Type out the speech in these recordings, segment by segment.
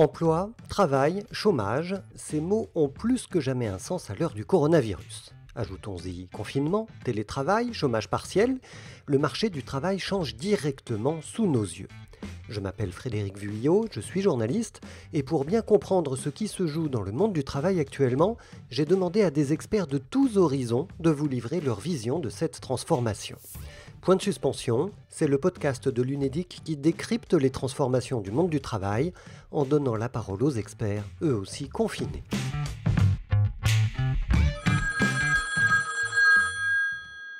Emploi, travail, chômage, ces mots ont plus que jamais un sens à l'heure du coronavirus. Ajoutons-y confinement, télétravail, chômage partiel, le marché du travail change directement sous nos yeux. Je m'appelle Frédéric Vuillot, je suis journaliste, et pour bien comprendre ce qui se joue dans le monde du travail actuellement, j'ai demandé à des experts de tous horizons de vous livrer leur vision de cette transformation. Point de suspension, c'est le podcast de l'UNEDIC qui décrypte les transformations du monde du travail en donnant la parole aux experts, eux aussi confinés.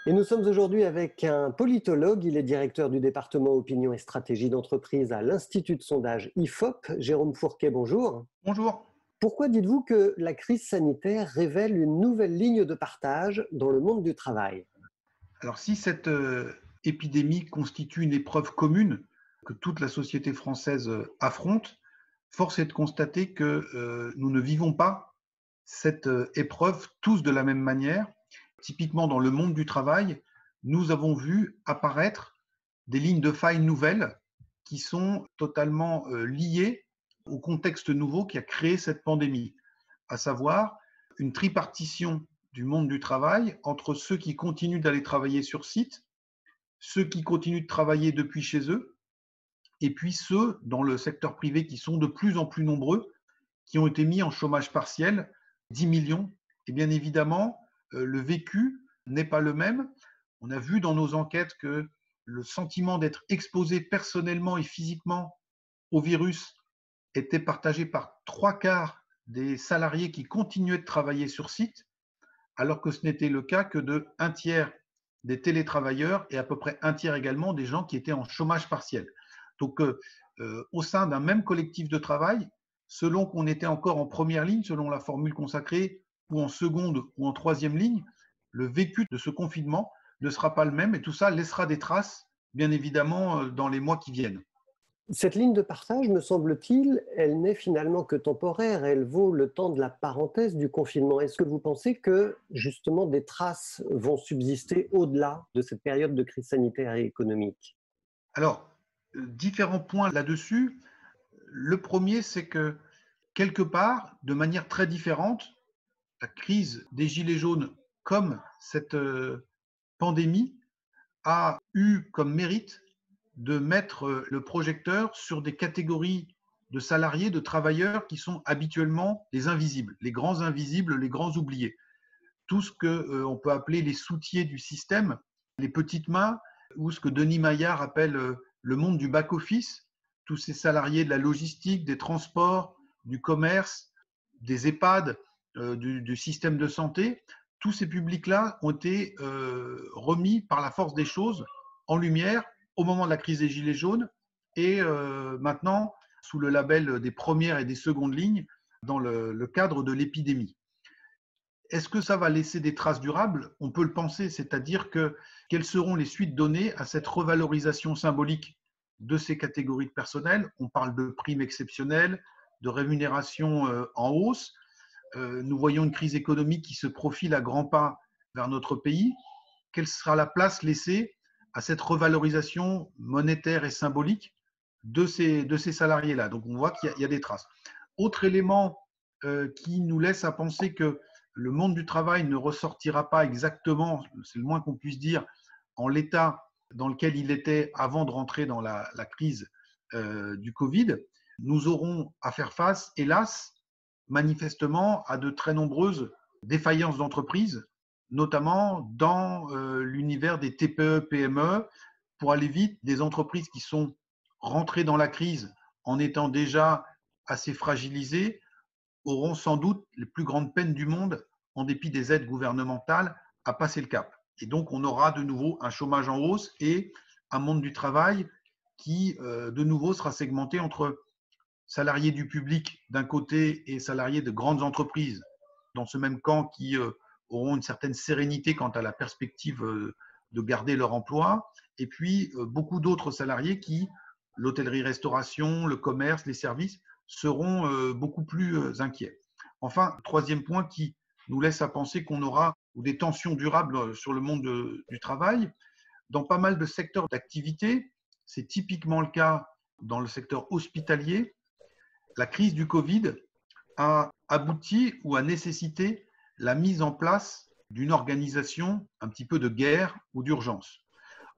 Et nous sommes aujourd'hui avec un politologue, il est directeur du département opinion et stratégie d'entreprise à l'Institut de sondage IFOP. Jérôme Fourquet, bonjour. Bonjour. Pourquoi dites-vous que la crise sanitaire révèle une nouvelle ligne de partage dans le monde du travail ? Alors si cette épidémie constitue une épreuve commune que toute la société française affronte, force est de constater que nous ne vivons pas cette épreuve tous de la même manière. Typiquement dans le monde du travail, nous avons vu apparaître des lignes de faille nouvelles qui sont totalement liées au contexte nouveau qui a créé cette pandémie, à savoir une tripartition du monde du travail entre ceux qui continuent d'aller travailler sur site, ceux qui continuent de travailler depuis chez eux, et puis ceux dans le secteur privé qui sont de plus en plus nombreux, qui ont été mis en chômage partiel, 10 millions. Et bien évidemment, le vécu n'est pas le même. On a vu dans nos enquêtes que le sentiment d'être exposé personnellement et physiquement au virus était partagé par 3/4 des salariés qui continuaient de travailler sur site, alors que ce n'était le cas que de 1/3 des télétravailleurs et à peu près 1/3 également des gens qui étaient en chômage partiel. Donc, au sein d'un même collectif de travail, selon qu'on était encore en première ligne, selon la formule consacrée, ou en seconde ou en troisième ligne, le vécu de ce confinement ne sera pas le même et tout ça laissera des traces, bien évidemment, dans les mois qui viennent. Cette ligne de partage, me semble-t-il, elle n'est finalement que temporaire, elle vaut le temps de la parenthèse du confinement. Est-ce que vous pensez que justement des traces vont subsister au-delà de cette période de crise sanitaire et économique ? Alors, différents points là-dessus. Le premier, c'est que quelque part, de manière très différente, la crise des Gilets jaunes comme cette pandémie a eu comme mérite de mettre le projecteur sur des catégories de salariés, de travailleurs qui sont habituellement les invisibles, les grands invisibles, les grands oubliés. Tout ce qu'on peut appeler les soutiers du système, les petites mains, ou ce que Denis Maillard appelle le monde du back-office, tous ces salariés de la logistique, des transports, du commerce, des EHPAD, du système de santé, tous ces publics-là ont été remis par la force des choses en lumière au moment de la crise des Gilets jaunes et maintenant sous le label des premières et des secondes lignes dans le cadre de l'épidémie. Est-ce que ça va laisser des traces durables ? On peut le penser, c'est-à-dire que quelles seront les suites données à cette revalorisation symbolique de ces catégories de personnel ? On parle de primes exceptionnelles, de rémunérations en hausse. Nous voyons une crise économique qui se profile à grands pas vers notre pays. Quelle sera la place laissée à cette revalorisation monétaire et symbolique de ces salariés-là ? Donc on voit qu'il y a des traces. Autre élément qui nous laisse à penser que le monde du travail ne ressortira pas exactement, c'est le moins qu'on puisse dire, en l'état dans lequel il était avant de rentrer dans la crise du Covid. Nous aurons à faire face, hélas, manifestement, à de très nombreuses défaillances d'entreprises, notamment dans l'univers des TPE, PME, pour aller vite, des entreprises qui sont rentrées dans la crise en étant déjà assez fragilisées, auront sans doute les plus grandes peines du monde, en dépit des aides gouvernementales, à passer le cap. Et donc, on aura de nouveau un chômage en hausse et un monde du travail qui, de nouveau, sera segmenté entre salariés du public d'un côté et salariés de grandes entreprises dans ce même camp qui auront une certaine sérénité quant à la perspective de garder leur emploi, et puis beaucoup d'autres salariés qui, l'hôtellerie-restauration, le commerce, les services, seront beaucoup plus inquiets. Enfin, troisième point qui nous laisse à penser qu'on aura des tensions durables sur le monde du travail. Dans pas mal de secteurs d'activité, c'est typiquement le cas dans le secteur hospitalier, la crise du Covid a abouti ou a nécessité la mise en place d'une organisation un petit peu de guerre ou d'urgence.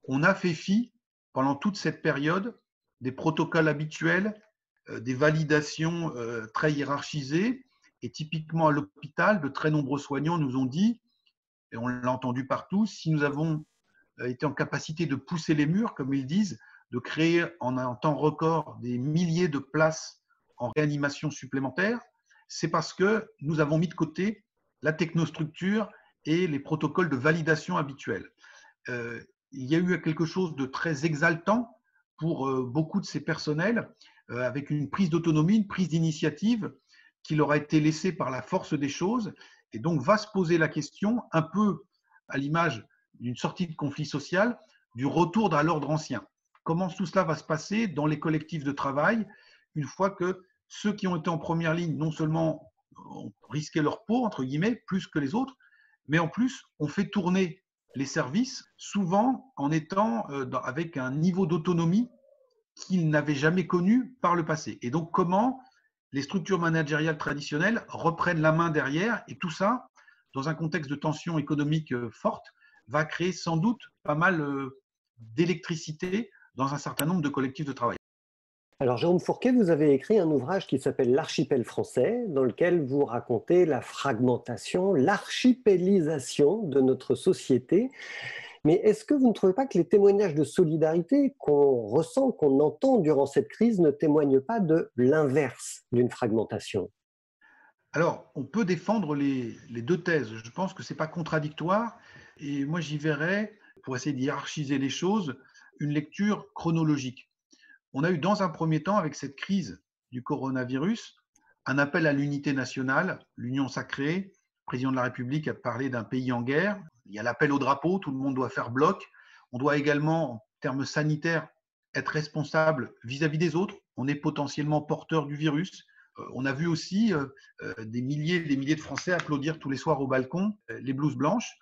On a fait fi, pendant toute cette période, des protocoles habituels, des validations très hiérarchisées. Et typiquement à l'hôpital, de très nombreux soignants nous ont dit, et on l'a entendu partout, si nous avons été en capacité de pousser les murs, comme ils disent, de créer en un temps record des milliers de places en réanimation supplémentaire, c'est parce que nous avons mis de côté la technostructure et les protocoles de validation habituels. Il y a eu quelque chose de très exaltant pour beaucoup de ces personnels, avec une prise d'autonomie, une prise d'initiative qui leur a été laissée par la force des choses. Et donc va se poser la question, un peu à l'image d'une sortie de conflit social, du retour à l'ordre ancien. Comment tout cela va se passer dans les collectifs de travail, une fois que ceux qui ont été en première ligne, non seulement ont risqué leur peau, entre guillemets, plus que les autres, mais en plus, ont fait tourner les services, souvent en étant avec un niveau d'autonomie qu'ils n'avaient jamais connu par le passé. Et donc, comment les structures managériales traditionnelles reprennent la main derrière, et tout ça, dans un contexte de tension économique forte, va créer sans doute pas mal d'électricité dans un certain nombre de collectifs de travail. Alors, Jérôme Fourquet, vous avez écrit un ouvrage qui s'appelle L'archipel français, dans lequel vous racontez la fragmentation, l'archipélisation de notre société. Mais est-ce que vous ne trouvez pas que les témoignages de solidarité qu'on ressent, qu'on entend durant cette crise ne témoignent pas de l'inverse d'une fragmentation ? Alors, on peut défendre les deux thèses. Je pense que ce n'est pas contradictoire. Et moi, j'y verrais, pour essayer de hiérarchiser les choses, une lecture chronologique. On a eu dans un premier temps, avec cette crise du coronavirus, un appel à l'unité nationale, l'union sacrée. Le président de la République a parlé d'un pays en guerre. Il y a l'appel au drapeau, tout le monde doit faire bloc. On doit également, en termes sanitaires, être responsable vis-à-vis des autres. On est potentiellement porteur du virus. On a vu aussi des milliers et des milliers de Français applaudir tous les soirs au balcon les blouses blanches.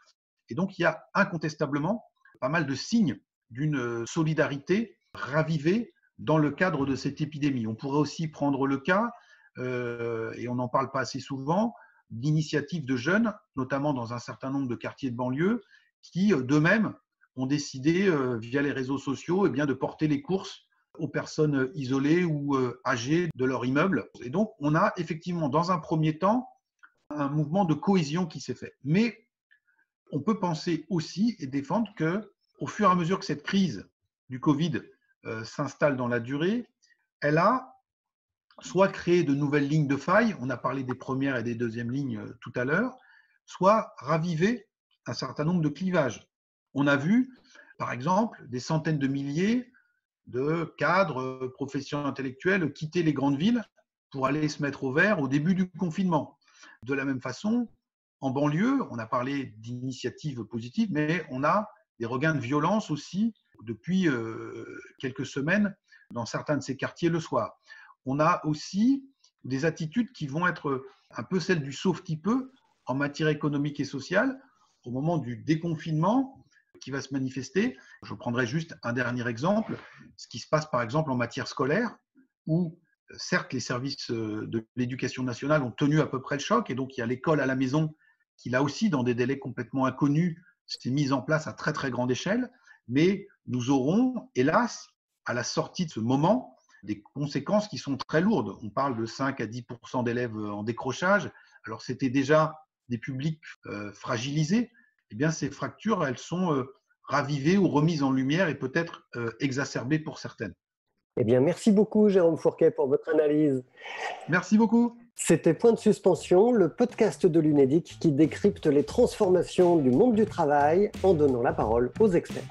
Et donc, il y a incontestablement pas mal de signes d'une solidarité ravivée dans le cadre de cette épidémie. On pourrait aussi prendre le cas, et on n'en parle pas assez souvent, d'initiatives de jeunes, notamment dans un certain nombre de quartiers de banlieue, qui d'eux-mêmes ont décidé, via les réseaux sociaux, eh bien, de porter les courses aux personnes isolées ou âgées de leur immeuble. Et donc, on a effectivement, dans un premier temps, un mouvement de cohésion qui s'est fait. Mais on peut penser aussi et défendre qu'au fur et à mesure que cette crise du Covid s'installe dans la durée, elle a soit créé de nouvelles lignes de faille, on a parlé des premières et des deuxièmes lignes tout à l'heure, soit ravivé un certain nombre de clivages. On a vu, par exemple, des centaines de milliers de cadres, professions intellectuelles quitter les grandes villes pour aller se mettre au vert au début du confinement. De la même façon, en banlieue, on a parlé d'initiatives positives, mais on a des regains de violence aussi depuis quelques semaines dans certains de ces quartiers le soir. On a aussi des attitudes qui vont être un peu celles du sauve-qui-peut en matière économique et sociale au moment du déconfinement qui va se manifester. Je prendrai juste un dernier exemple, ce qui se passe par exemple en matière scolaire, où certes les services de l'éducation nationale ont tenu à peu près le choc, et donc il y a l'école à la maison qui là aussi, dans des délais complètement inconnus, s'est mise en place à très très grande échelle, mais nous aurons, hélas, à la sortie de ce moment, des conséquences qui sont très lourdes. On parle de 5 à 10% d'élèves en décrochage. Alors c'était déjà des publics fragilisés. Eh bien, ces fractures, elles sont ravivées ou remises en lumière et peut-être exacerbées pour certaines. Eh bien, merci beaucoup, Jérôme Fourquet, pour votre analyse. Merci beaucoup. C'était Point de suspension, le podcast de l'UNEDIC qui décrypte les transformations du monde du travail en donnant la parole aux experts.